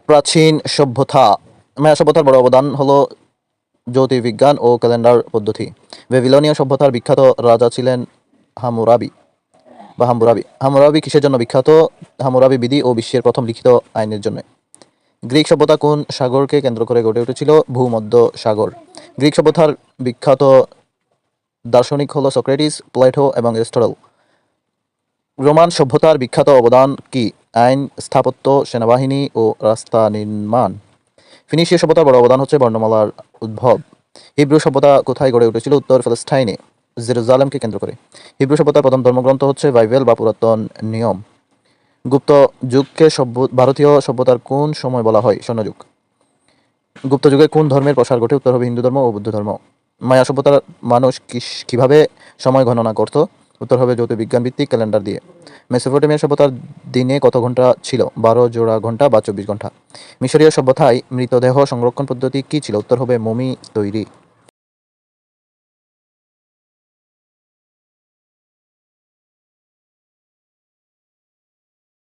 প্রাচীন সভ্যতা। মায়া সভ্যতার বড় অবদান হলো জ্যোতির্বিজ্ঞান ও ক্যালেন্ডার পদ্ধতি। বেবিলনীয় সভ্যতার বিখ্যাত রাজা ছিলেন হামুরাবি হাম্বুরাবি। হামুরাবি কিসের জন্য বিখ্যাত? হামুরাবি বিধি ও বিশ্বের প্রথম লিখিত আইনের জন্য। গ্রিক সভ্যতা কোন সাগরকে কেন্দ্র করে গড়ে উঠেছিল? ভূমধ্য সাগর। গ্রিক সভ্যতার বিখ্যাত দার্শনিক হলো সক্রেটিস, প্লেটো এবং এরিস্টটল। রোমান সভ্যতার বিখ্যাত অবদান কি? আইন, স্থাপত্য, সেনাবাহিনী ও রাস্তা নির্মাণ। ফিনিশীয় সভ্যতার বড় অবদান হচ্ছে বর্ণমালার উদ্ভব। হিব্রু সভ্যতা কোথায় গড়ে উঠেছিল? উত্তর প্যালেস্টাইনে, জেরুজালেমকে কেন্দ্র করে। হিব্রু সভ্যতার প্রথম ধর্মগ্রন্থ হচ্ছে বাইবেল বা পুরাতন নিয়ম। গুপ্ত যুগকে ভারতীয় সভ্যতার কোন সময় বলা হয়? স্বর্ণযুগ। গুপ্ত যুগে কোন ধর্মের প্রসার ঘটে? উত্তর হবে হিন্দু ধর্ম ও বুদ্ধ ধর্ম। মায়া সভ্যতার মানুষ কিভাবে সময় গণনা করত? উত্তর হবে জ্যোতির্বিজ্ঞান ভিত্তিক ক্যালেন্ডার দিয়ে। মেসোপটেমিয়া সভ্যতার দিনে কত ঘন্টা ছিল? 12 জোড়া ঘন্টা বা 24 ঘন্টা। মিশরীয় সভ্যতায় মৃতদেহ সংরক্ষণ পদ্ধতি কি ছিল? উত্তর হবে মমি তৈরি।